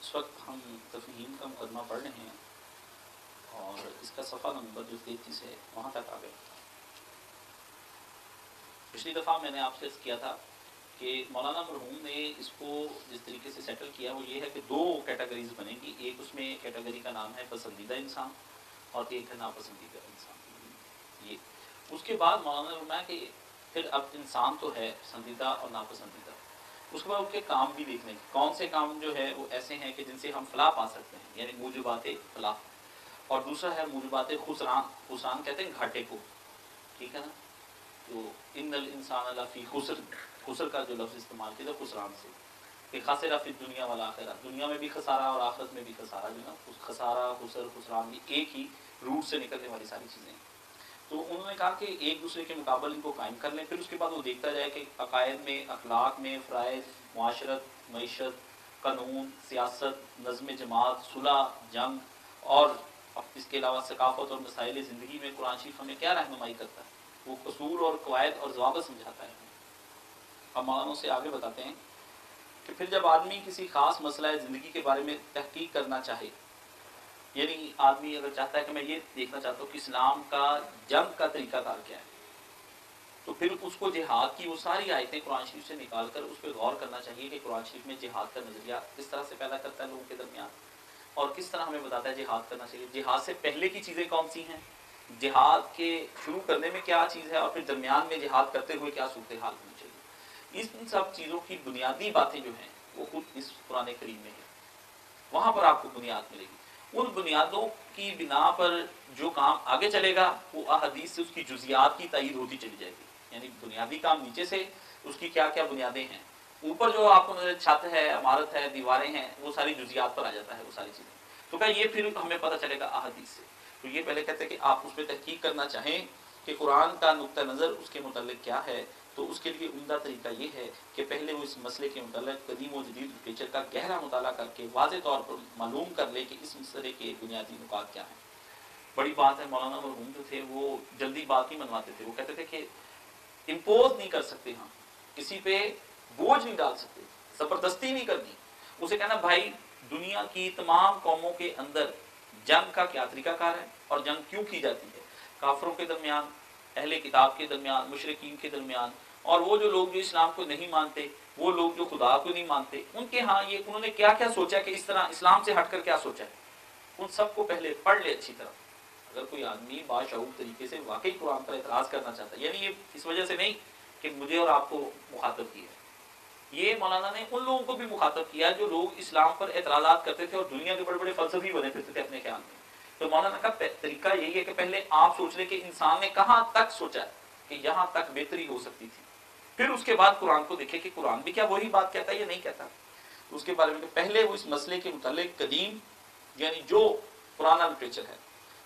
اس وقت ہم تفہیم کا مقدمہ پڑھ رہے ہیں اور اس کا صفحہ نمبر جو 33 ہے وہاں تک آ گئے۔ پچھلی دفعہ میں نے آپ سے عرض کیا تھا کہ مولانا مرحوم نے اس کو جس طریقے سے سیٹل کیا وہ یہ ہے کہ دو کیٹیگریز بنیں گی، ایک اس میں کیٹیگری کا نام ہے پسندیدہ انسان اور ایک ہے ناپسندیدہ انسان۔ یہ اس کے بعد مولانا نے فرمایا کہ پھر اب انسان تو ہے پسندیدہ اور ناپسندیدہ، اس کے بعد ان کے کام بھی دیکھنے کے کون سے کام جو ہے وہ ایسے ہیں کہ جن سے ہم فلاح پا سکتے ہیں، یعنی موجبات فلاح، اور دوسرا ہے موجبات خسران۔ خسران کہتے ہیں گھاٹے کو، ٹھیک ہے نا؟ تو ان الانسان لفی خسر، خسر کا جو لفظ استعمال کیا تھا خسران سے، کہ خاسرہ فی الدنیا والآخرہ، دنیا میں بھی خسارہ اور آخرت میں بھی خسارہ، جو نا خسارہ خسر خسران بھی ایک ہی روٹ سے نکلنے والی ساری چیزیں ہیں۔ تو انہوں نے کہا کہ ایک دوسرے کے مقابل ان کو قائم کر لیں، پھر اس کے بعد وہ دیکھتا جائے کہ عقائد میں، اخلاق میں، فرائض، معاشرت، معیشت، قانون، سیاست، نظم جماعت، صلح، جنگ، اور اس کے علاوہ ثقافت اور مسائل زندگی میں قرآن شریف ہمیں کیا رہنمائی کرتا ہے، وہ اصول اور قواعد اور ضوابط سمجھاتا ہے۔ اب مولانا سے آگے بتاتے ہیں کہ پھر جب آدمی کسی خاص مسئلہ زندگی کے بارے میں تحقیق کرنا چاہے، یعنی آدمی اگر چاہتا ہے کہ میں یہ دیکھنا چاہتا ہوں کہ اسلام کا جنگ کا طریقہ کار کیا ہے، تو پھر اس کو جہاد کی وہ ساری آیتیں قرآن شریف سے نکال کر اس پہ غور کرنا چاہیے کہ قرآن شریف میں جہاد کا نظریہ کس طرح سے پیدا کرتا ہے لوگوں کے درمیان، اور کس طرح ہمیں بتاتا ہے جہاد کرنا چاہیے، جہاد سے پہلے کی چیزیں کون سی ہیں، جہاد کے شروع کرنے میں کیا چیز ہے، اور پھر درمیان میں جہاد کرتے ہوئے کیا صورتحال ہونی چاہیے۔ ان سب چیزوں کی بنیادی باتیں جو ہیں وہ خود اس قرآن کریم میں ہیں، وہاں پر آپ کو بنیاد ملے گی۔ ان بنیادوں کی بنا پر جو کام آگے چلے گا وہ احادیث سے اس کی جزیات کی تائید ہوتی چلی جائے گی، یعنی بنیادی کام نیچے سے اس کی کیا کیا بنیادیں ہیں، اوپر جو آپ کو نظر چھت ہے، عمارت ہے، دیواریں ہیں، وہ ساری جزیات پر آ جاتا ہے وہ ساری چیزیں۔ تو کہا یہ پھر ہمیں پتہ چلے گا احادیث سے۔ تو یہ پہلے کہتے ہیں کہ آپ اس پہ تحقیق کرنا چاہیں کہ قرآن کا نقطہ نظر اس کے متعلق کیا ہے، تو اس کے لیے عمدہ طریقہ یہ ہے کہ پہلے وہ اس مسئلے کے متعلق قدیم و جدید لٹریچر کا گہرا مطالعہ کر کے واضح طور پر معلوم کر لے کہ اس مسئلے کے بنیادی نکات کیا ہیں۔ بڑی بات ہے، مولانا مرحوم جو تھے وہ جلدی بات نہیں منواتے تھے، وہ کہتے تھے کہ امپوز نہیں کر سکتے، ہم کسی پہ بوجھ نہیں ڈال سکتے، زبردستی نہیں کرنی۔ اسے کہنا بھائی دنیا کی تمام قوموں کے اندر جنگ کا کیا طریقہ کار ہے اور جنگ کیوں کی جاتی ہے، کافروں کے درمیان، اہل کتاب کے درمیان، مشرکین کے درمیان، اور وہ جو لوگ جو اسلام کو نہیں مانتے، وہ لوگ جو خدا کو نہیں مانتے، ان کے ہاں یہ انہوں نے کیا کیا سوچا کہ اس طرح اسلام سے ہٹ کر کیا سوچا ہے، ان سب کو پہلے پڑھ لے اچھی طرح۔ اگر کوئی آدمی باشعور طریقے سے واقعی قرآن پر اعتراض کرنا چاہتا ہے، یعنی یہ اس وجہ سے نہیں کہ مجھے اور آپ کو مخاطب کیا ہے، یہ مولانا نے ان لوگوں کو بھی مخاطب کیا جو لوگ اسلام پر اعتراضات کرتے تھے اور دنیا کے بڑے بڑے فلسفی بنے پھرتے تھے اپنے خیال میں۔ تو مولانا کا طریقہ یہی ہے کہ پہلے آپ سوچ لیں کہ انسان نے کہاں تک سوچا ہے کہ یہاں تک بہتری ہو سکتی تھی، پھر اس کے بعد قرآن کو دیکھیں کہ قرآن بھی کیا وہی بات کہتا ہے یا نہیں کہتا، تو اس کے بارے میں پہلے وہ اس مسئلے کے متعلق قدیم یعنی جو پرانا لٹریچر ہے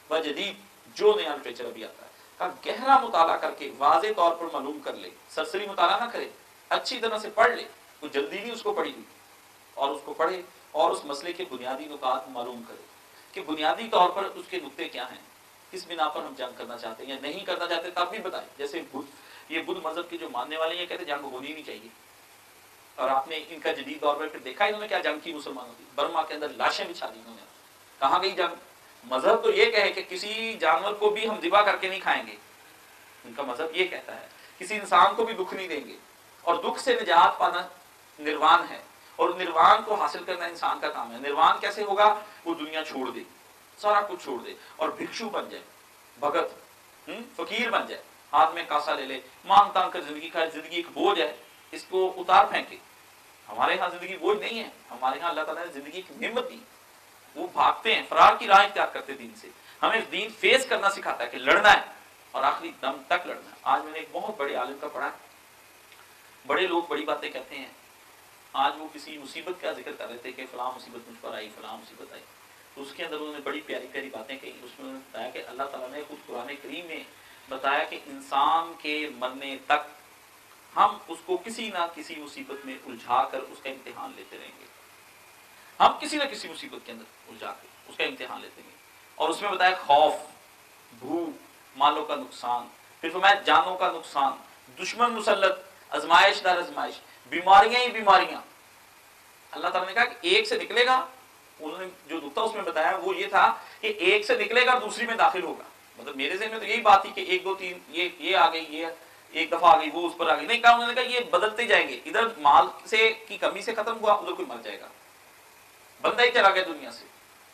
و جدید جو نیا لٹریچر ابھی آتا ہے کا گہرا مطالعہ کر کے واضح طور پر معلوم کر لے، سرسری مطالعہ نہ کرے، اچھی طرح سے پڑھ لے، کوئی جلدی نہیں اس کو پڑھی ہوئی، اور اس کو پڑھے اور اس مسئلے کے بنیادی نکات معلوم کرے کہ بنیادی طور پر اس کے نقطے کیا ہیں، کس بنا پر ہم جنگ کرنا چاہتے ہیں یا نہیں کرنا چاہتے تب بھی بتائیں۔ جیسے یہ بدھ مذہب کے جو ماننے والے ہیں یہ کہتے ہیں جنگ ہونی نہیں چاہیے، اور آپ نے ان کا جدید دور میں پھر دیکھا انہوں نے کیا جنگ کی مسلمانوں کی، برما کے اندر لاشیں بچھا دی انہوں نے، کہاں گئی جنگ؟ مذہب تو یہ کہے کہ کسی جانور کو بھی ہم ذبح کر کے نہیں کھائیں گے، ان کا مذہب یہ کہتا ہے کسی انسان کو بھی دکھ نہیں دیں گے، اور دکھ سے نجات پانا نروان ہے، اور نروان کو حاصل کرنا انسان کا کام ہے۔ نروان کیسے ہوگا؟ وہ دنیا چھوڑ دے، سارا کچھ چھوڑ دے اور بھکشو بن جائے، بھگت فقیر بن جائے، ہاتھ میں کاسا لے لے، مانگ تانگ کر زندگی کھائے، زندگی ایک بوجھ ہے اس کو اتار پھینکے۔ ہمارے ہاں زندگی بوجھ نہیں ہے، ہمارے ہاں اللہ تعالیٰ نے زندگی کی نعمت دی، وہ بھاگتے ہیں، فرار کی راہ اختیار کرتے دین سے۔ ہمیں دین فیس کرنا سکھاتا ہے کہ لڑنا ہے اور آخری دم تک لڑنا ہے۔ آج میں نے ایک بہت بڑے عالم کا پڑھا، بڑے لوگ بڑی باتیں کہتے ہیں، آج وہ کسی مصیبت کا ذکر کر رہے تھے کہ فلاں مصیبت مجھ پر آئی، فلاں مصیبت آئی، تو اس کے اندر انہوں نے بڑی پیاری پیاری باتیں کہی۔ اس میں انہوں نے بتایا کہ اللہ تعالیٰ نے خود قرآن کریم میں بتایا کہ انسان کے مرنے تک ہم اس کو کسی نہ کسی مصیبت میں الجھا کر اس کا امتحان لیتے رہیں گے، ہم کسی نہ کسی مصیبت کے اندر الجھا کے اس کا امتحان لیتے ہیں۔ اور اس میں بتایا خوف، بھوک، مالوں کا نقصان، پھر فرمایا جانوں کا نقصان، دشمن مسلط، آزمائش در آزمائش، بیماریاں ہی بیماریاں۔ اللہ تعالیٰ نے کہا کہ ایک سے نکلے گا انہوں نے جو نقطہ اس میں بتایا وہ یہ تھا کہ ایک سے نکلے گا دوسری میں داخل ہوگا. مطلب میرے ذہن میں تو یہی بات تھی کہ 1 2 3 یہ آ گئی, یہ ایک دفعہ آ گئی, وہ اس پر آ گئی. نہیں کہا, انہوں نے کہا یہ بدلتے جائیں گے, ادھر مال سے کی کمی سے ختم ہوا, ادھر کوئی مر جائے گا. بندہ ہی چلا گیا دنیا سے,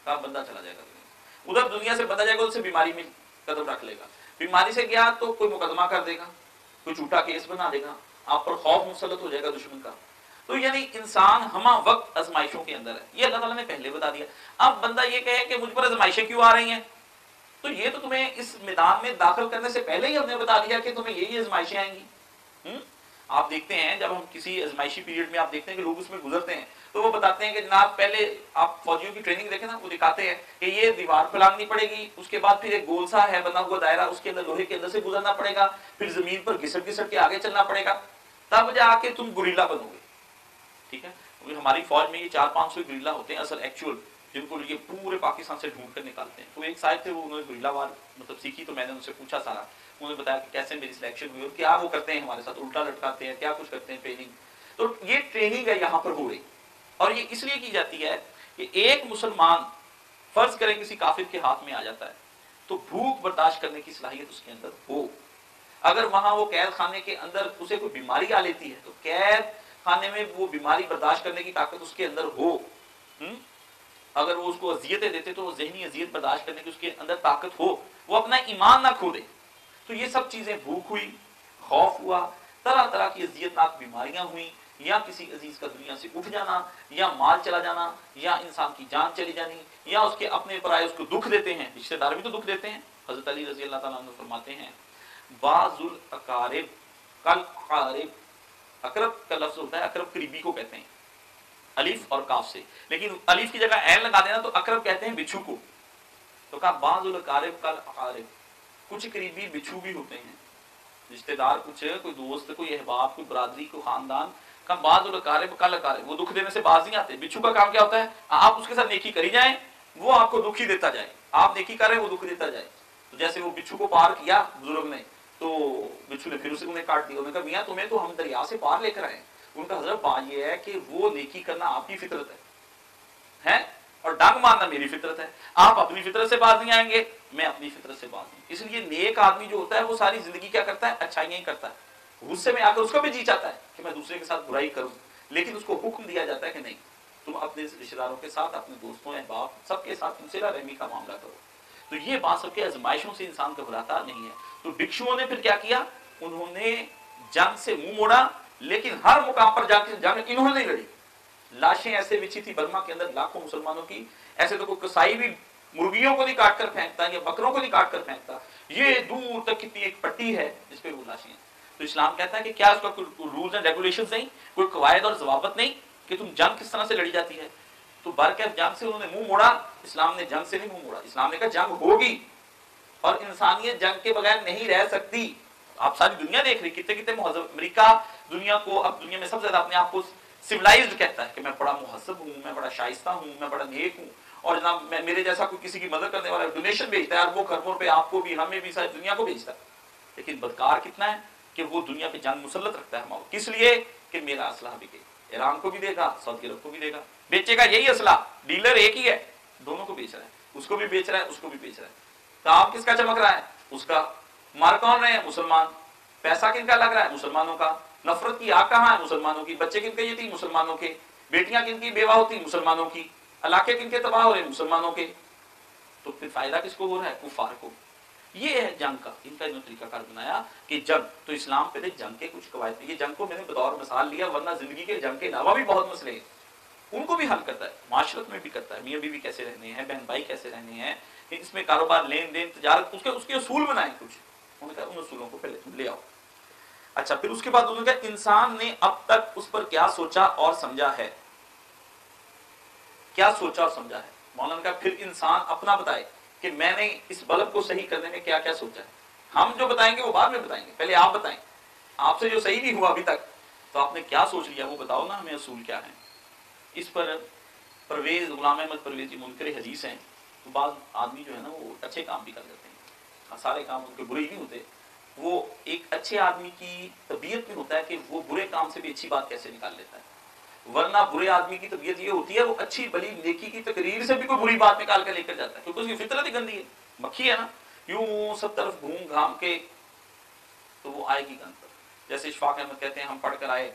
کہا بندہ چلا جائے گا دنیا سے. ادھر دنیا سے بندہ جائے گا, ادھر سے بیماری میں قدم رکھ لے گا. بیماری سے گیا تو کوئی مقدمہ کر دے گا, کوئی جھوٹا کیس بنا دے گا, آپ پر خوف مسلط ہو جائے گا دشمن کا. تو یعنی انسان ہمہ وقت آزمائشوں کے اندر ہے, یہ اللہ تعالیٰ نے پہلے بتا دیا. اب بندہ یہ کہے کہ مجھ پر آزمائشیں کیوں آ رہی ہیں, تو یہ تو تمہیں اس میدان میں داخل کرنے سے پہلے ہی ہم نے بتا دیا کہ تمہیں یہی آزمائشیں آئیں گی. آپ دیکھتے ہیں جب ہم کسی آزمائشی پیریڈ میں آپ دیکھتے ہیں کہ لوگ اس میں گزرتے ہیں تو وہ بتاتے ہیں کہ جناب پہلے آپ فوجیوں کی ٹریننگ دیکھیں نا, وہ دکھاتے ہیں کہ یہ دیوار پہ لانگنی پڑے گی, اس کے بعد پھر ایک گول سا ہے بنا ہوا دائرہ, اس کے اندر لوہے کے اندر سے گزرنا پڑے گا, پھر زمین پر گھسٹ گھسٹ کے آگے چلنا پڑے گا, تب جا کے تم گوریلا بنو گے. ٹھیک ہے, ہماری فوج میں یہ 400-500 گوریلا ہوتے ہیں اصل ایکچوئل, جن کو یہ پورے پاکستان سے ڈھونڈ کر نکالتے ہیں. تو ایک صاحب تھے, وہ انہوں نے گوریلا وار مطلب سیکھی, تو میں نے ان سے پوچھا سارا, انہوں نے بتایا کہ کیسے میری سلیکشن ہوئی اور کیا وہ کرتے ہیں ہمارے ساتھ, الٹا لٹکاتے ہیں, کیا کچھ کرتے ہیں, ٹریننگ. تو یہ ٹریننگ ہے یہاں پر ہو رہی, اور یہ اس لیے کی جاتی ہے کہ ایک مسلمان فرض کریں کسی کافر کے ہاتھ میں آ جاتا ہے تو بھوک برداشت کرنے کی صلاحیت اس کے اندر ہو. اگر وہاں وہ قید خانے کے اندر اسے کوئی بیماری آ لیتی ہے تو قید خانے میں وہ بیماری برداشت کرنے کی طاقت اس کے اندر ہو. اگر وہ اس کو اذیتیں دیتے تو وہ ذہنی اذیت برداشت کرنے کی اس کے اندر طاقت ہو, وہ اپنا ایمان نہ کھو دے. تو یہ سب چیزیں, بھوک ہوئی, خوف ہوا, طرح طرح کی اذیت ناک بیماریاں ہوئیں, یا کسی عزیز کا دنیا سے اٹھ جانا, یا مال چلا جانا, یا انسان کی جان چلی جانی, یا اس کے اپنے پرائے اس کو دکھ دیتے ہیں, رشتے دار بھی تو دکھ دیتے ہیں. حضرت علی رضی اللہ تعالیٰ عنہ فرماتے ہیں بعض الاقارب کالقارب, اقرب کا لفظ ہوتا ہے, اقرب قریبی کو کہتے ہیں الف اور کاف سے, لیکن الف کی جگہ عین لگا دینا تو اقرب کہتے ہیں بچھو کو. تو کہا بعض الاقارب کالقارب, کچھ قریبی بچھو بھی ہوتے ہیں, رشتے دار, کچھ کوئی دوست, کوئی احباب, کوئی برادری, کوئی خاندان. کہا بعض الاقارب کالقارب, وہ دکھ دینے سے باز نہیں آتے. بچھو کا کام کیا ہوتا ہے, آپ اس کے ساتھ نیکی کری جائیں, وہ آپ کو دکھ ہی دیتا جائے, آپ نیکی کر رہے ہیں وہ دکھ دیتا جائے. تو جیسے وہ بچھو کو پار کیا بزرگ نے, تو بچھو نے پھر اسے انہیں کاٹ دیا. انہوں نے کہا میاں تمہیں تو ہم دریا سے پار لے کر آئے. ان کا حضرت بات یہ ہے کہ وہ نیکی کرنا آپ کی فطرت ہے, اور ڈانگ مارنا میری فطرت ہے. آپ اپنی فطرت سے باز نہیں آئیں گے, میں اپنی فطرت سے باز نہیں. اس لیے نیک آدمی جو ہوتا ہے وہ ساری زندگی کیا کرتا ہے, اچھائیاں ہی کرتا ہے. غصے میں آ کر اس کا بھی جی چاہتا ہے کہ میں دوسرے کے ساتھ برائی کروں, لیکن اس کو حکم دیا جاتا ہے کہ نہیں, تم اپنے رشتے داروں کے ساتھ, اپنے دوستوں, احباب, سب کے ساتھ صلہ رحمی کا معاملہ کرو. تو یہ بات سب کے آزمائشوں سے انسان گھبراتا نہیں ہے. تو بھکشوؤں نے پھر کیا کیا, انہوں نے جنگ سے منہ موڑا, لیکن ہر مقام پر جنگ انہوں نے نہیں لڑی. لاشیں ایسے بچھی تھی برما کے اندر لاکھوں مسلمانوں کی, ایسے تو کوئی کسائی بھی مرغیوں کو نہیں کاٹ کر پھینکتا یا بکروں کو نہیں کاٹ کر پھینکتا, یہ دور تک کتنی ایک پٹی ہے جس پہ وہ لاشیں ہیں. تو اسلام کہتا ہے کہ کیا اس کا کوئی رولز اینڈ ریگولیشنز نہیں, کوئی قواعد اور ضوابط نہیں کہ تم جنگ کس طرح سے لڑی جاتی ہے. تو برکیف جنگ سے انہوں نے منہ موڑا, اسلام نے جنگ سے نہیں منہ موڑا. اسلام نے کہا جنگ ہوگی, اور انسانیت جنگ کے بغیر نہیں رہ سکتی. آپ ساری دنیا دیکھ رہی, کتنے کتنے مہذب, امریکہ دنیا کو اب دنیا میں سب سے زیادہ اپنے آپ کو سویلائزڈ کہتا ہے کہ میں بڑا مہذب ہوں, میں بڑا شائستہ ہوں, میں بڑا نیک ہوں, اور جناب میرے جیسا کوئی کسی کی مدد کرنے والا ڈونیشن بھیجتا ہے اربوں خربوں روپے, آپ کو بھی, ہمیں بھی, ساری دنیا کو بھیجتا ہے. لیکن بدکار کتنا ہے کہ وہ دنیا پہ جنگ مسلط رکھتا ہے ہمارا, کس لیے کہ میرا اسلحہ بکے. ایران کو بھی دے گا, سعودی عرب کو بھی دے گا, بیچے گا یہی اسلحہ, ڈیلر ایک ہی ہے, دونوں کو بیچ رہا ہے, اس کو بھی بیچ رہا ہے, اس کو بھی بیچ رہا ہے. کام کس کا چمک رہا ہے, اس کا. مار کون رہے ہیں, مسلمان. پیسہ کن کا لگ رہا ہے, مسلمانوں کا. نفرت کی آگ کہاں ہے, مسلمانوں کی. بچے کن کے یہ تھی, مسلمانوں کے. بیٹیاں کن کی بیوہ ہوتی, مسلمانوں کی. علاقے کن کے تباہ ہو رہے ہیں, مسلمانوں کے. تو پھر فائدہ کس کو ہو رہا ہے, کفار کو. یہ ہے جنگ کا, ان کا طریقہ کار بنایا کہ جنگ. تو اسلام پہلے جنگ کے کچھ قواعد, یہ جنگ کو میں نے بطور مثال لیا, ورنہ زندگی کے جنگ کے علاوہ بھی بہت مسئلے ہیں, ان کو بھی حل کرتا ہے. معاشرت میں بھی کرتا ہے, میاں بیوی کیسے رہنے ہیں, بہن بھائی کیسے رہنے ہیں, اس میں کاروبار, لین دین, تجارت, اس کے اصول بنائیں کچھ. انہوں نے کہا ان اصولوں کو پہلے تم لے آؤ. اچھا, پھر اس کے بعد انہوں نے کہا انسان نے اب تک اس پر کیا سوچا اور سمجھا ہے, کیا سوچا اور سمجھا ہے. مولانا کا پھر انسان اپنا بتائے کہ میں نے اس بلب کو صحیح کرنے میں کیا کیا سوچا ہے. ہم جو بتائیں گے وہ بعد میں بتائیں گے, پہلے آپ بتائیں. آپ سے جو صحیح نہیں ہوا ابھی تک, تو آپ نے کیا سوچ لیا وہ بتاؤ نا ہمیں, اصول کیا ہیں. اس پر پرویز, غلام احمد پرویزی منکر حدیث ہیں. تو بعض آدمی جو ہے نا وہ اچھے کام بھی کر لیتے ہیں, سارے کام ان کے برے ہی نہیں ہوتے. وہ ایک اچھے آدمی کی طبیعت میں ہوتا ہے کہ وہ برے کام سے بھی اچھی بات کیسے نکال لیتا ہے. ورنہ برے آدمی کی طبیعت یہ ہوتی ہے وہ اچھی بلی نیکی کی تقریر سے بھی کوئی بری بات نکال کے لے کر جاتا ہے، کیونکہ اس کی فطرت ہی گندی ہے، مکھی ہے نا، یوں سب طرف گھوم گھام کے تو وہ آئے گی گند پر۔ جیسے اشفاق احمد کہتے ہیں ہم پڑھ کر آئے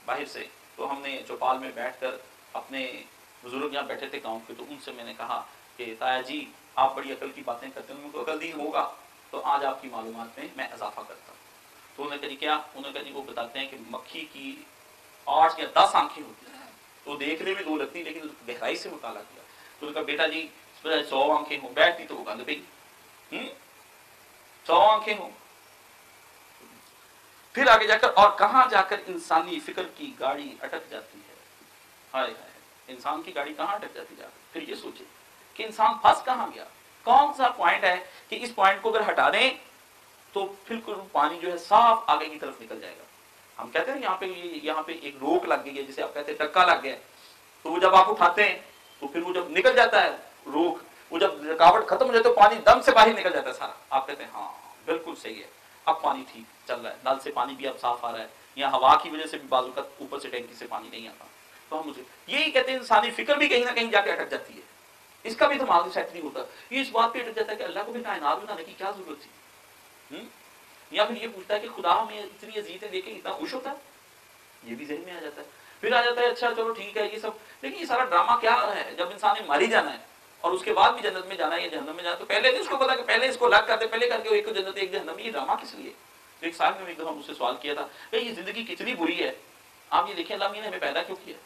باہر سے، تو ہم نے چوپال میں بیٹھ کر اپنے بزرگ یہاں بیٹھے تھے گاؤں کے، تو ان سے میں نے کہا کہ تایا جی آپ بڑی عقل کی باتیں کرتے ہیں، ان کو عقل دین ہوگا تو آج آپ کی معلومات میں اضافہ کرتا ہوں۔ تو انہوں نے کہا جی کیا؟ انہوں نے کہا جی وہ بتاتے ہیں کہ مکھی کی 8 یا 10 آنکھیں ہوتی ہیں، تو دیکھنے میں 2 لگتی لیکن گہرائی سے مطالعہ کیا تو انہوں نے کہا بیٹا جی 100 آنکھیں ہوں، بیٹھتی تو وہ گند پہ گی، 100 آنکھیں ہوں۔ پھر آگے جا کر اور کہاں جا کر انسانی فکر کی گاڑی اٹک جاتی ہے، ہائے ہائے، انسان کی گاڑی کہاں اٹک جاتی ہے؟ پھر یہ سوچے کہ انسان پھنس کہاں گیا، کون سا پوائنٹ ہے کہ اس پوائنٹ کو اگر ہٹا دیں تو بالکل پانی جو ہے صاف آگے کی طرف نکل جائے گا۔ ہم کہتے ہیں یہاں پہ ایک روک لگ گئی ہے، جسے آپ کہتے ہیں ٹکا لگ گیا، تو وہ جب آپ اٹھاتے ہیں تو پھر وہ جب نکل جاتا ہے روک، وہ جب رکاوٹ ختم ہو جائے تو پانی دم سے باہر نکل جاتا ہے سارا۔ آپ کہتے ہیں ہاں بالکل صحیح ہے، اب پانی ٹھیک چل رہا ہے، نل سے پانی بھی اب صاف آ رہا ہے، یا ہوا کی وجہ سے بھی بعض اوقات اوپر سے ٹینکی سے پانی نہیں آتا۔ تو ہم یہی کہتے ہیں انسانی فکر بھی کہیں نہ کہیں جا کے اٹک جاتی ہے، اس کا بھی دماغ سیٹ نہیں ہوتا، یہ اس بات پہ اٹک جاتا ہے کہ اللہ کو بھی کائنات بنانے کی کیا ضرورت تھی، یا پھر یہ پوچھتا ہے کہ خدا ہمیں اتنی عزیزیں دے کے اتنا خوش ہوتا ہے، یہ بھی ذہن میں آ جاتا ہے۔ پھر آ جاتا ہے اچھا چلو ٹھیک ہے یہ سب، لیکن یہ سارا ڈرامہ کیا ہے؟ جب انسان نے مر ہی جانا ہے اور اس کے بعد بھی جنت میں جانا ہے یا جہنم میں جانا ہے، تو پہلے نہیں اس کو پتا کہ پہلے اس کو الگ کرتے، پہلے کر کے ایک جنت ایک جہنم، یہ ڈرامہ کس لیے؟ تو ایک صاحب نے ایک دفعہ مجھ سے سوال کیا تھا کہ یہ زندگی کتنی بری ہے، آپ یہ دیکھیں اللہ نے ہمیں پیدا کیوں کیا؟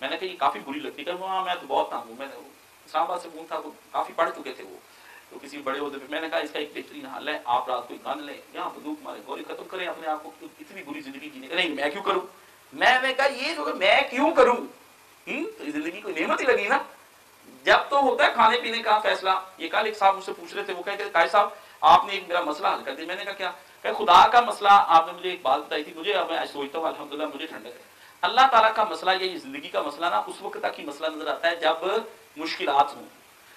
میں نے کہا یہ کافی بری لگتی ہے، کہ ہاں میں تو بہت تنگ ہوں، میں نے اسلام آباد سے فون تھا، وہ کافی پڑھ چکے تھے وہ تو کسی بڑے عہدے پہ، میں نے کہا اس کا ایک بہترین حل ہے، آپ رات کو گن لیں یا بندوق مارے گولی ختم کریں اپنے آپ کو، اتنی بری زندگی جینے کا نہیں، میں کیوں کروں؟ میں نے کہا یہ جو میں کیوں کروں، تو زندگی کوئی نعمت ہی لگی نا، جب تو ہوتا ہے کھانے پینے کا فیصلہ۔ یہ کل ایک صاحب مجھ سے پوچھ رہے تھے، وہ کہتے قائد صاحب آپ نے ایک میرا مسئلہ حل کر دیا، میں نے کہا کیا؟ کہ خدا کا مسئلہ آپ نے مجھے ایک بات بتائی تھی، مجھے اب میں سوچتا ہوں الحمدللہ مجھے ٹھنڈک ہے، اللہ تعالیٰ کا مسئلہ یہ زندگی کا مسئلہ نا اس وقت تک ہی مسئلہ نظر آتا ہے جب مشکلات ہوں،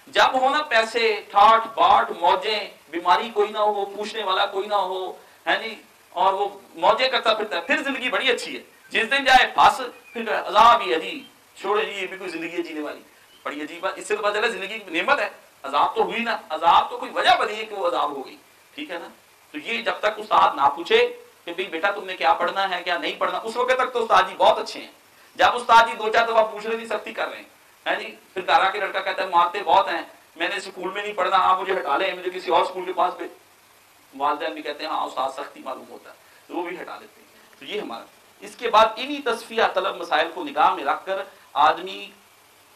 جب ہونا پیسے ٹھاٹ باٹ موجیں، بیماری کوئی نہ ہو، پوچھنے والا کوئی نہ ہو، ہے نہیں، اور وہ موجیں کرتا پھرتا ہے، پھر زندگی بڑی اچھی ہے۔ جس دن جائے پھنس پھر عذاب ہی ہے جی، چھوڑے جی یہ بھی کوئی زندگی ہے جینے والی، بڑی عجیب بات، اس سے تو پتہ چلا زندگی کی نعمت ہے، عذاب تو ہوئی نا، عذاب تو کوئی وجہ بنی ہے کہ وہ عذاب ہو گئی، ٹھیک ہے نا۔ تو یہ جب تک استاد نہ پوچھے کہ بھئی بیٹا تم نے کیا پڑھنا ہے کیا نہیں پڑھنا، اس وقت تک تو استاد جی بہت اچھے ہیں، جب استاد جی 2-4 دفعہ پوچھ رہے نہیں سختی کر رہے ہیں جی، پھر گھر آ کے لڑکا کہتا ہے مارتے بہت ہیں، میں نے اسکول میں نہیں پڑھنا، آپ مجھے ہٹا لیں، مجھے کسی اور اسکول کے پاس بھیج، والدین بھی کہتے ہیں ہاں استاد سختی معلوم ہوتا ہے، تو وہ بھی ہٹا دیتے ہیں۔ تو یہ ہمارا، اس کے بعد انہی تصفیہ طلب مسائل کو نگاہ میں رکھ کر آدمی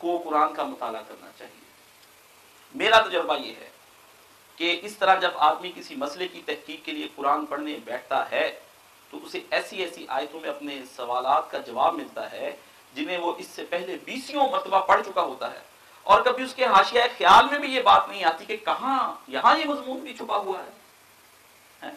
کو قرآن کا مطالعہ کرنا چاہیے۔ میرا تجربہ یہ ہے کہ اس طرح جب آدمی کسی مسئلے کی تحقیق کے لیے قرآن پڑھنے بیٹھتا ہے تو اسے ایسی ایسی آیتوں میں اپنے سوالات کا جواب ملتا ہے جنہیں وہ اس سے پہلے 20 مرتبہ پڑھ چکا ہوتا ہے، اور کبھی اس کے حاشیہ خیال میں بھی یہ بات نہیں آتی کہ کہاں یہاں یہ مضمون بھی چھپا ہوا ہے۔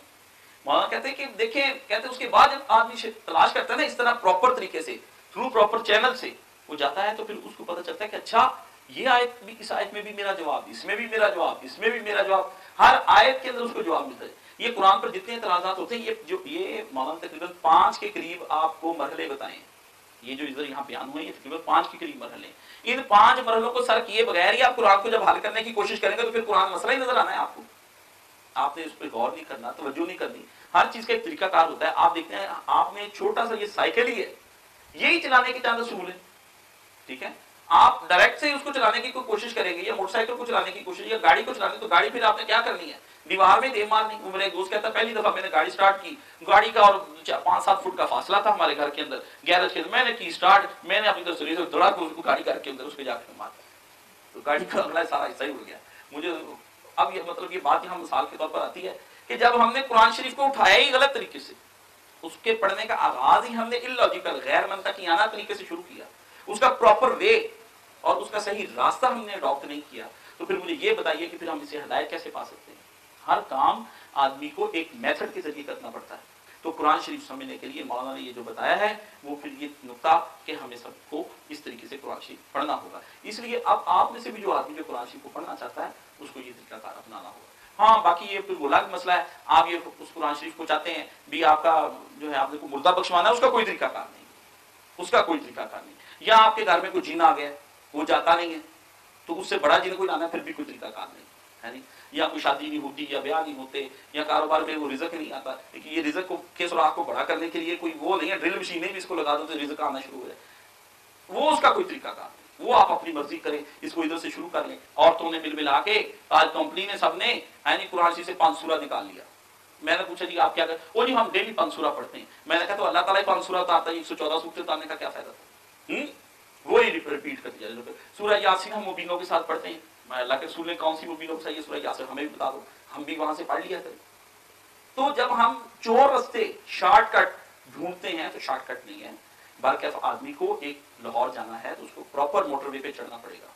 مولانا کہتے ہیں کہ دیکھیں، کہتے ہیں اس کے بعد جب آدمی تلاش کرتا ہے نا اس طرح پراپر طریقے سے، تھرو پراپر چینل سے وہ جاتا ہے، تو پھر اس کو پتہ چلتا ہے کہ اچھا یہ آیت بھی، اس آیت میں بھی میرا جواب، اس میں بھی میرا جواب، اس میں بھی میرا جواب، ہر آیت کے اندر اس کو جواب ملتا ہے۔ یہ قرآن پر جتنے اعتراضات ہوتے ہیں، یہ مولانا تقریباً 5 کے قریب آپ کو مرحلے بتائیں، یہ جو ادھر یہاں بیان ہوئے ہیں یہ تقریباً 5 کے قریب مرحلے ہیں۔ ان 5 مرحلوں کو سر کیے بغیر ہی آپ قرآن کو جب حل کرنے کی کوشش کریں گے تو پھر قرآن مسئلہ ہی نظر آنا ہے آپ کو، آپ نے اس پہ غور نہیں کرنا، توجہ نہیں کرنی۔ ہر چیز کا ایک طریقہ کار ہوتا ہے، آپ دیکھتے ہیں آپ نے چھوٹا سا یہ سائیکل ہی ہے، یہی چلانے کے چند اصول ہیں، ٹھیک ہے، آپ ڈائریکٹ سے اس کو چلانے کی کوشش کریں گے یا موٹر سائیکل کو چلانے کی کوشش یا گاڑی کو چلانے، تو گاڑی پھر آپ نے کیا کرنی ہے، دیوار میں دے مارنی۔ میرا ایک دوست کہتا ہے پہلی دفعہ میں نے گاڑی سٹارٹ کی، گاڑی کا اور 5-7 فٹ کا فاصلہ تھا ہمارے گھر کے اندر گیرج کے اندر، میں نے کی سٹارٹ، میں نے اپنی طرف سے دوڑا کے اس کو گاڑی کر کے اندر اس کے جا کے مارا، تو گاڑی کا اگلا سارا حصہ ہی اڑ گیا مجھے۔ اب یہ مطلب یہ بات یہاں مثال کے طور پر آتی ہے کہ جب ہم نے قرآن شریف کو اٹھایا ہی غلط طریقے سے، اس کے پڑھنے کا آغاز ہی ہم نے اللاجیکل غیر منطقیانہ طریقے سے شروع کیا، اس کا پراپر وے اور اس کا صحیح راستہ ہم نے اڈاپٹ نہیں کیا، تو پھر مجھے یہ بتائیے کہ پھر ہم اسے ہدایت کیسے پا سکتے ہیں؟ ہر کام آدمی کو ایک میتھڈ کے ذریعے کرنا پڑتا ہے۔ تو قرآن شریف سمجھنے کے لیے مولانا نے یہ جو بتایا ہے وہ پھر یہ نقطہ کہ ہمیں سب کو اس طریقے سے قرآن شریف پڑھنا ہوگا۔ اس لیے اب آپ میں سے بھی جو آدمی جو قرآن شریف کو پڑھنا چاہتا ہے اس کو یہ طریقہ کار اپنانا ہوگا۔ ہاں باقی یہ پھر وہ الگ مسئلہ ہے، آپ یہ اس قرآن شریف کو چاہتے ہیں بھی آپ کا جو ہے آپ نے کو مردہ بخشوانا ہے، اس کا کوئی طریقہ کار نہیں، اس کا کوئی طریقہ کار نہیں۔ یا آپ کے گھر میں کوئی جن آ گیا وہ جاتا نہیں ہے تو اس سے بڑا جن کوئی لانا ہے، پھر بھی کوئی طریقہ کار نہیں ہے نہیں، یا کوئی شادی نہیں ہوتی یا بیاہ نہیں ہوتے یا کاروبار میں وہ رزق نہیں آتا، لیکن یہ رزق کے سراغ کو بڑا کرنے کے لیے کوئی وہ نہیں ہے ڈرل مشینیں بھی اس کو لگا دو تو رزق آنا شروع ہو جائے، وہ اس کا کوئی طریقہ کار نہیں، وہ آپ اپنی مرضی کریں، اس کو ادھر سے شروع کر لیں۔ عورتوں نے مل ملا کے آج کمپنی نے سب نے قرآن شریف سے 5 سورہ نکال لیا۔ میں نے پوچھا جی آپ کیا کریں؟ وہ جی ہم ڈیلی 5 سورہ پڑھتے ہیں۔ میں نے کہا تو اللہ تعالیٰ 5 سورہ اتارتا ہے، 114 سورتیں اتارنے کا کیا فائدہ تھا؟ وہی ریپیٹ کر دیا جائے۔ سورہ یاسین ہم مبینوں کے ساتھ پڑھتے ہیں، میں اللہ کے رسول نے کون سی مبینوں کے ساتھ یہ سورہ یاسین ہمیں بھی بتا دو، ہم بھی وہاں سے پڑھ لیا کریں۔ تو جب ہم چور رستے شارٹ کٹ ڈھونڈتے ہیں تو شارٹ کٹ نہیں ہے، بلکہ آدمی کو ایک لاہور جانا ہے تو اس کو پراپر موٹر وے پہ چڑھنا پڑے گا،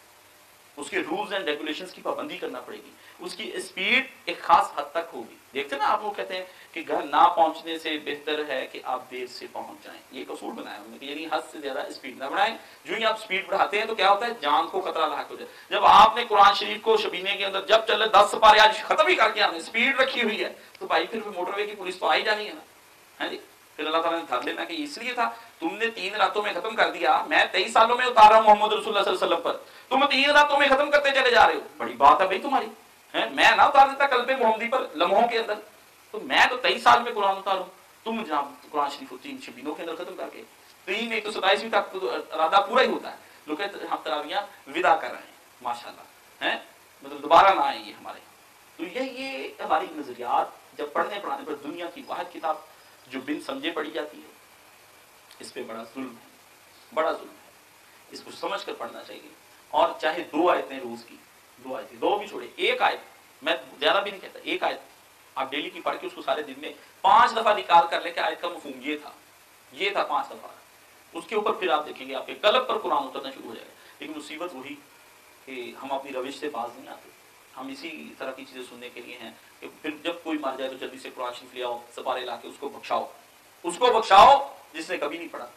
اس کے رولز اینڈ ریگولیشنز کی پابندی کرنا پڑے گی، اس کی اسپیڈ ایک خاص حد تک ہوگی۔ دیکھتے نا آپ لوگ کہتے ہیں کہ گھر نہ پہنچنے سے بہتر ہے کہ آپ دیر سے پہنچ جائیں، یہ ایک اصول بنایا انہوں نے، یعنی حد سے زیادہ اسپیڈ نہ بڑھائیں۔ جو ہی آپ اسپیڈ بڑھاتے ہیں تو کیا ہوتا ہے، جان کو خطرہ لاحق ہو جائے۔ جب آپ نے قرآن شریف کو شبینے کے اندر جب چلے 10 سپارے آج ختم ہی کر کے آپ نے اسپیڈ رکھی ہوئی ہے تو بھائی پھر موٹر وے کی پولیس تو آ ہی جانی ہے نا، ہے جی۔ پھر اللہ تعالیٰ نے دھر لینا کہ اس لیے تھا تم نے 3 راتوں میں ختم کر دیا، میں 23 سالوں میں اتار رہا ہوں محمد رسول اللہ صلی اللہ علیہ وسلم پر، تم 3 راتوں میں ختم کرتے چلے جا رہے ہو، بڑی بات ہے بھائی تمہاری، میں نہ اتار دیتا قلب محمدی پر لمحوں کے اندر، تو میں تو 23 سال میں قرآن اتاروں، تم جناب قرآن شریف 3 شبینوں کے اندر ختم کر کے 3 نہیں تو 27ویں تک تو ارادہ پورا ہی ہوتا ہے۔ لوگ کہتے ہیں ہم تراویحاں ودا کر رہے ہیں ماشاءاللہ، مطلب دوبارہ نہ آئیں گے ہمارے یہاں۔ تو یہ ہماری نظریات جب پڑھنے پڑھانے پر دنیا کی واحد کتاب جو بن سمجھے پڑھی جاتی ہے، اس پہ بڑا ظلم ہے، بڑا ظلم ہے، اس کو سمجھ کر پڑھنا چاہیے۔ اور چاہے 2 آیتیں روز کی، 2 آیتیں، 2 بھی چھوڑے، 1 آیت، میں زیادہ بھی نہیں کہتا، 1 آیت آپ ڈیلی کی پڑھ کے اس کو سارے دن میں 5 دفعہ نکال کر لیں کہ آیت کا مفہوم یہ تھا 5 دفعہ، اس کے اوپر پھر آپ دیکھیں گے آپ کے قلب پر قرآن اترنا شروع ہو جائے گا۔ لیکن مصیبت وہی کہ ہم اپنی روش سے باز نہیں آتے، ہم اسی طرح کی چیزیں سننے کے لیے ہیں کہ پھر جب کوئی مر جائے تو جلدی سے قرآن شریف لے آؤ، سپارے لا کے اس کو بخشاؤ، اس کو بخشاؤ جس نے کبھی نہیں پڑھا،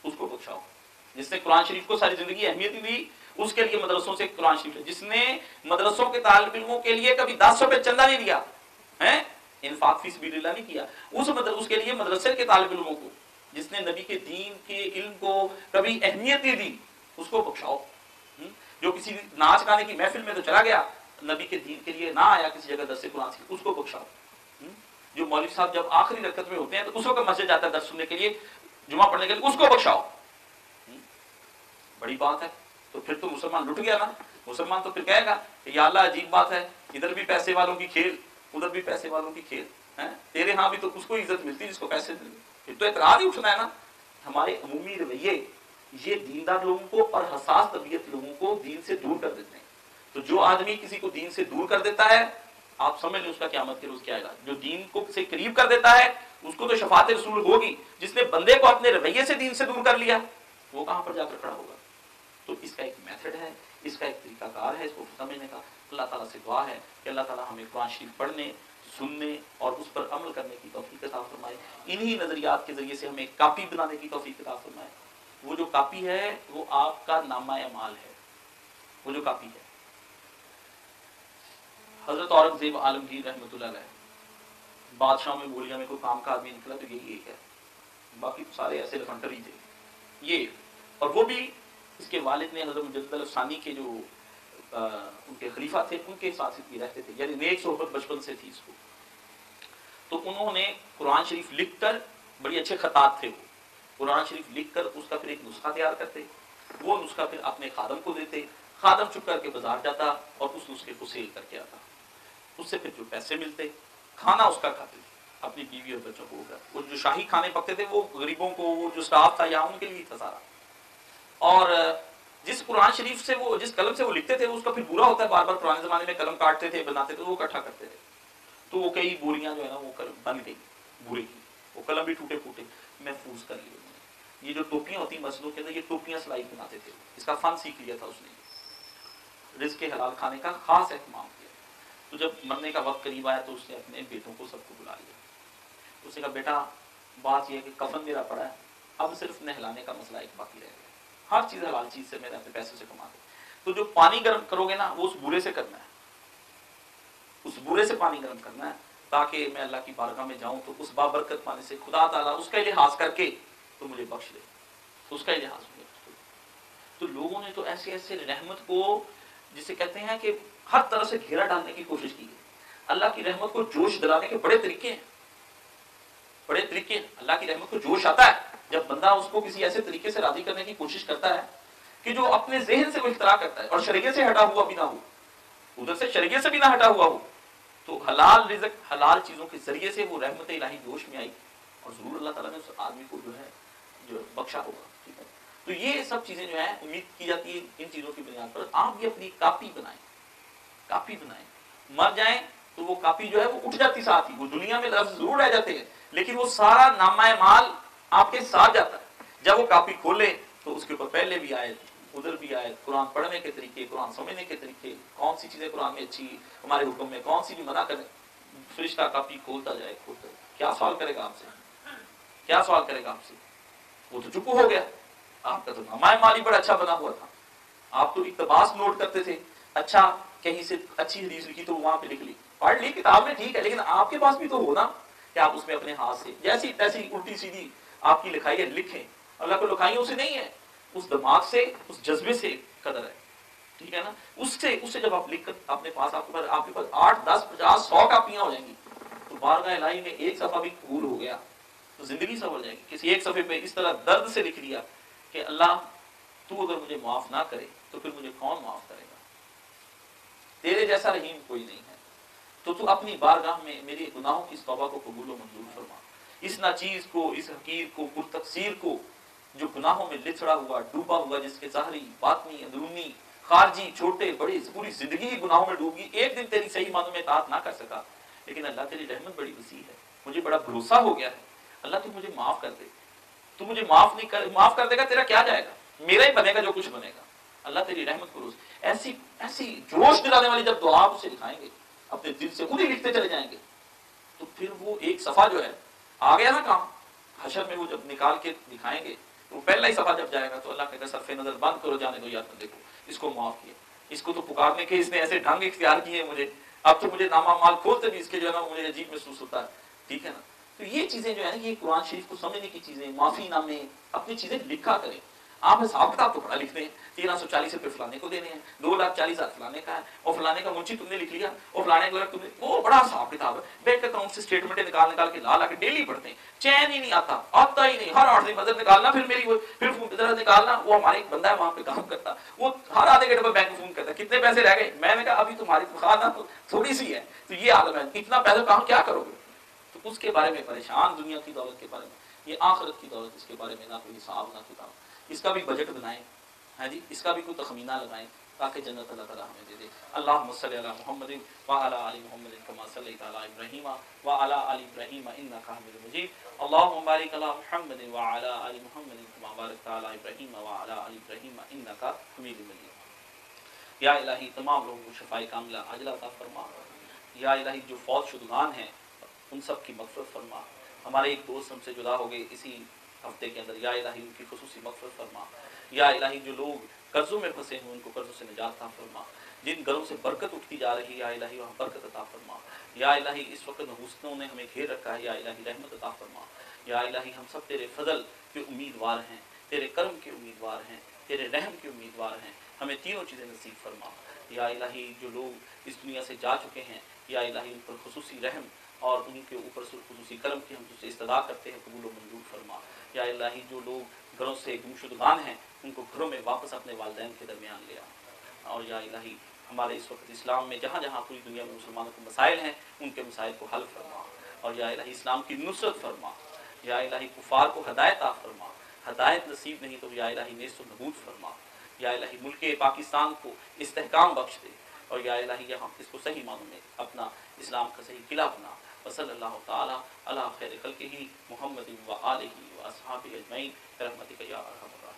اس کو بخشاؤ جس نے قرآن شریف کو ساری زندگی اہمیت دی، اس کے لیے مدرسوں سے قرآن شریف، جس نے مدرسوں کے طالب علموں کے لیے کبھی 10 روپے چندہ نہیں دیا، انفاق فی سبیل اللہ نہیں کیا، اس کے لیے مدرسے کے طالب علموں کو، جس نے نبی کے دین کے علم کو کبھی اہمیت نہیں دی، اس کو بخشاؤ۔ جو کسی ناچ گانے کی محفل میں تو چلا گیا، نبی کے دین کے لیے نہ آیا کسی جگہ درس قرآن سے، اس کو بخشاؤ۔ جو مولوی صاحب جب آخری رکعت میں ہوتے ہیں تو اس وقت مسجد جاتا ہے درس سننے کے لیے، جمعہ پڑھنے کے لیے، اس کو بخشاؤ۔ بڑی بات ہے، تو پھر تو مسلمان لٹ گیا نا، مسلمان تو پھر کہے گا کہ یا اللہ عجیب بات ہے، ادھر بھی پیسے والوں کی کھیل، ادھر بھی پیسے والوں کی کھیل، تیرے ہاں بھی تو اس کو عزت ملتی جس کو پیسے ملتے، پھر تو اعتراض ہی اٹھنا ہے نا۔ ہمارے عمومی رویے یہ دیندار لوگوں کو اور حساس طبیعت لوگوں کو دین سے دور کر دیتے ہیں۔ تو جو آدمی کسی کو دین سے دور کر دیتا ہے، آپ سمجھ لیں اس کا قیامت کے روز کیا آئے گا۔ جو دین کو سے قریب کر دیتا ہے اس کو تو شفاعت رسول ہوگی، جس نے بندے کو اپنے رویے سے دین سے دور کر لیا وہ کہاں پر جا کر کھڑا ہوگا۔ تو اس کا ایک میتھڈ ہے، اس کا ایک طریقہ کار ہے اس کو سمجھنے کا۔ اللہ تعالیٰ سے دعا ہے کہ اللہ تعالیٰ ہمیں قرآن شریف پڑھنے، سننے اور اس پر عمل کرنے کی توفیق عطا فرمائے۔ انہی نظریات کے ذریعے سے ہمیں کاپی بنانے کی توفیق عطا فرمائے۔ وہ جو کاپی ہے وہ آپ کا نامہ اعمال ہے، وہ جو کاپی ہے۔ حضرت اورنگزیب عالمگیر رحمۃ اللہ علیہ بادشاہ میں بولیا میں کوئی کام کا آدمی نکلا تو یہی ایک ہے، باقی سارے ایسے لفنٹر ہی تھے یہ۔ اور وہ بھی اس کے والد نے حضرت مجدد الثانی کے جو ان کے خلیفہ تھے ان کے ساتھ بھی رہتے تھے، یعنی نیک صحبت بچپن سے تھی اس کو۔ تو انہوں نے قرآن شریف لکھ کر، بڑی اچھے خطاط تھے وہ، قرآن شریف لکھ کر اس کا پھر ایک نسخہ تیار کرتے، وہ نسخہ پھر اپنے خادم کو دیتے، خادم چپ کر کے بازار جاتا اور اس نسخے کو سیل کر کے آتا، اس سے پھر جو پیسے ملتے کھانا اس کا کھاتے تھے اپنی بیوی اور بچوں کو، وہ جو شاہی کھانے پکتے تھے وہ غریبوں کو، وہ جو سٹاف تھا یہاں ان کے لیے تھا سارا۔ اور جس قرآن شریف سے وہ، جس قلم سے وہ لکھتے تھے اس کا پھر برا ہوتا ہے، بار بار پرانے زمانے میں قلم کاٹتے تھے بناتے تھے، وہ اکٹھا کرتے تھے تو وہ کئی بوریاں جو ہے نا وہ بن گئی بورے کی، وہ قلم بھی ٹوٹے پھوٹے محفوظ کر لیے۔ یہ جو ٹوپیاں ہوتی ہیں مسجدوں کے اندر، یہ ٹوپیاں سلائی بناتے تھے، اس کا فن سیکھ لیا تھا اس نے، رزق حلال کھانے کا خاص اہتمام کیا۔ تو جب مرنے کا وقت قریب آیا تو اس نے اپنے بیٹوں کو سب کو بلا لیا، اس نے کہا بیٹا بات یہ ہے کہ کفن میرا پڑا ہے، اب صرف نہلانے کا مسئلہ ایک باقی رہ گیا، ہر چیز حلال چیز سے میں نے اپنے پیسے سے کما دوں، تو جو پانی گرم کرو گے نا وہ اس بورے سے کرنا ہے، اس بورے سے پانی گرم کرنا ہے تاکہ میں اللہ کی بارگاہ میں جاؤں تو اس بابرکت پانی سے خدا تعالیٰ اس کا لحاظ کر کے تو مجھے بخش دے، اس کا لحاظ مجھے بخش دے۔ تو لوگوں نے تو ایسے ایسے رحمت کو جسے کہتے ہیں کہ ہر طرح سے گھیرا ڈالنے کی کوشش کی ہے. اللہ کی رحمت کو جوش دلانے کے بڑے طریقے ہیں, بڑے طریقے ہیں. اللہ کی رحمت کو جوش آتا ہے جب بندہ اس کو کسی ایسے طریقے سے راضی کرنے کی کوشش کرتا ہے کہ جو اپنے ذہن سے وہ اختراع کرتا ہے اور شریعت سے ہٹا ہوا بھی نہ ہو, ادھر سے شریعت سے بھی نہ ہٹا ہوا ہو, تو حلال رزق حلال چیزوں کے ذریعے سے وہ رحمت الہی جوش میں آئی اور ضرور اللہ تعالیٰ نے اس آدمی کو جو بخشا ہوگا. ٹھیک ہے, تو یہ سب چیزیں جو ہیں امید کی جاتی ہے ان چیزوں کی بنیاد پر. آپ بھی اپنی کاپی بنائیں, کاپی بنائیں, مر جائیں تو وہ کاپی جو ہے وہ اٹھ جاتی ساتھ ہی, وہ دنیا میں لفظ ضرور رہ جاتے ہیں لیکن وہ سارا نامہ مال آپ کے ساتھ جاتا ہے. جب وہ کاپی کھولے تو اس کے اوپر پہلے بھی آئے, ادھر بھی آئے, قرآن پڑھنے کے طریقے, قرآن سمجھنے کے طریقے, کون سی چیزیں قرآن میں اچھی, ہمارے حکم میں کون سی بھی منع کرے. فرشتہ کاپی کھولتا جائے, کھولتا جائے. کیا سوال کرے گا آپ سے, کیا سوال کرے گا آپ سے؟ وہ تو چپ ہو گیا. آپ کا تو نامہ مال ہی بڑا اچھا بنا ہوا تھا, آپ تو اقتباس نوٹ کرتے تھے, اچھا کہیں سے اچھی حدیث لکھی تو وہاں پہ لکھ لی, پڑھ لی کتاب میں, ٹھیک ہے, لیکن آپ کے پاس بھی تو ہو نا کہ آپ اس میں اپنے ہاتھ سے جیسی تیسی الٹی سیدھی آپ کی لکھائی ہے لکھیں. اللہ کو لکھائیوں سے نہیں ہے, اس دماغ سے, اس جذبے سے قدر ہے. ٹھیک ہے نا, اس سے جب آپ لکھ کر اپنے پاس آپ کے پاس 8 10 50 100 کاپیاں ہو جائیں گی تو بارگاہ الہی میں ایک صفحہ بھی قبول ہو گیا تو زندگی سنور جائے گی. کسی ایک صفحے پہ اس طرح درد سے لکھ دیا کہ اللہ تو اگر مجھے معاف نہ کرے تو پھر مجھے کون معاف کرے گا, تیرے جیسا رحیم کوئی نہیں ہے, تو اپنی بارگاہ میں میرے گناہوں کی اس توبہ کو قبول و منظور فرما. اس ناچیز کو, اس حقیر کو, پرتقصیر کو, جو گناہوں میں لتڑا ہوا, ڈوبا ہوا, جس کے ظاہری, باطنی, اندرونی, خارجی, چھوٹے بڑے, پوری زندگی ہی گناہوں میں ڈوب گئی, ایک دن تیری صحیح معنوں میں اطاعت نہ کر سکا, لیکن اللہ تیری رحمت بڑی وسیع ہے, مجھے بڑا بھروسہ ہو گیا ہے, اللہ تو مجھے معاف کر دے, تو مجھے معاف کر دے گا, تیرا کیا جائے گا, میرا ہی بنے گا جو کچھ بنے گا. اللہ تیری رحمت بھروس. ایسی جوش دلانے والی جب دعا آپ اسے دکھائیں گے, اپنے دل سے خود ہی لکھتے چلے جائیں گے, تو پھر وہ ایک صفحہ جو ہے آ گیا نا کام. حشر میں وہ جب نکال کے دکھائیں گے تو پہلا ہی صفحہ جب جائے گا تو اللہ کہے گا صرف نظر بند کرو, جانے دو یار بندے کو, اس کو معاف کیا, اس کو تو پکارنے کے اس نے ایسے ڈھنگ اختیار کیے مجھے, اب تو مجھے نامہ مال کھولتے بھی اس کے جو ہے نا مجھے عجیب محسوس ہوتا ہے. ٹھیک ہے نا, تو یہ چیزیں جو ہے نا یہ قرآن شریف کو سمجھنے کی چیزیں, معافی نامے, اپنی چیزیں لکھا کریں. آپ حساب کتاب تو بڑا لکھتے ہیں, 1340 روپے فلانے کو دینے ہیں, 2,40,000 فلانے کا ہے, اور فلانے کا منشی تم نے لکھ لیا, اور فلانے کا تم نے, وہ بڑا حساب کتاب ہے. بینک اکاؤنٹ سے اسٹیٹمنٹیں نکال کے لا کے ڈیلی پڑھتے ہیں, چین ہی نہیں آتا ہی نہیں. ہر 8 دن بدل نکالنا, پھر فون نکالنا. وہ ہمارا ایک بندہ ہے وہاں پہ کام کرتا, وہ ہر آدھے گھنٹے میں بینک فون کرتا ہے, کتنے پیسے رہ گئے. میں نے کہا ابھی تمہاری تنخواہ تو تھوڑی سی ہے, تو یہ عالم ہے, اتنا پیسہ کہاں کیا کرو گے. تو اس کے بارے میں پریشان, دنیا کی دولت کے بارے میں, یہ آخرت کی دولت, اس کے بارے میں نہ کوئی حساب نہ کتاب. اس کا بھی بجٹ بنائیں, ہاں جی, اس کا بھی کوئی تخمینہ لگائیں تاکہ جنت اللہ تعالیٰ ہمیں دے دے. اللہم صلی علی محمد وعلی آل محمد کما صلیت علی ابراہیم وعلی آل ابراہیم انک حمید مجید. اللہم بارک علی محمد وعلی آل محمد کما بارکت علی ابراہیم وعلی آل ابراہیم انک حمید مجید. یا الہی تمام لوگوں کو شفاء کاملہ عاجلہ عطا فرما. یا الہی جو فوت شدگان ہیں ان سب کی مغفرت فرما. ہمارے ایک دوست ہم سے جدا ہو گئے اسی ہفتے کے اندر, یا الہی ان کی خصوصی مغفرت فرما. یا الہی جو لوگ قرضوں میں پھنسے ہیں ان کو قرضوں سے نجات عطا فرما. جن گھروں سے برکت اٹھتی جا رہی ہے یا الہی وہاں برکت عطا فرما. یا الہی اس وقت حسنوں نے ہمیں گھیر رکھا ہے, یا الہی رحمت عطا فرما. یا الہی ہم سب تیرے فضل کے امیدوار ہیں, تیرے کرم کے امیدوار ہیں, تیرے رحم کے امیدوار ہیں. ہمیں تینوں چیزیں نصیب فرما. یا الہی جو لوگ اس دنیا سے جا چکے ہیں, یا الہی ان پر خصوصی رحم اور ان کے اوپر خصوصی کرم کی ہم تجھ سے استدعا کرتے ہیں, قبول و منظور فرما. یا الہی جو لوگ گھروں سے گمشدگان ہیں ان کو گھروں میں واپس اپنے والدین کے درمیان لے آ. اور یا الہی ہمارے اس وقت اسلام میں جہاں جہاں پوری دنیا میں مسلمانوں کو مسائل ہیں ان کے مسائل کو حل فرما. اور یا الہی اسلام کی نصرت فرما. یا الہی کفار کو ہدایت عطا فرما. ہدایت نصیب نہیں تو یا الہی نیست و نبود فرما. یا الہی ملک پاکستان کو استحکام بخش دے. اور یا الہی یہاں اس کو صحیح معنوں میں اپنا اسلام کا صحیح قلعہ بنا. وصلی اللہ تعالی علی خیر خلقہ محمد و آلہ و اصحابہ اجمعین برحمتک یا ارحم الراحمین.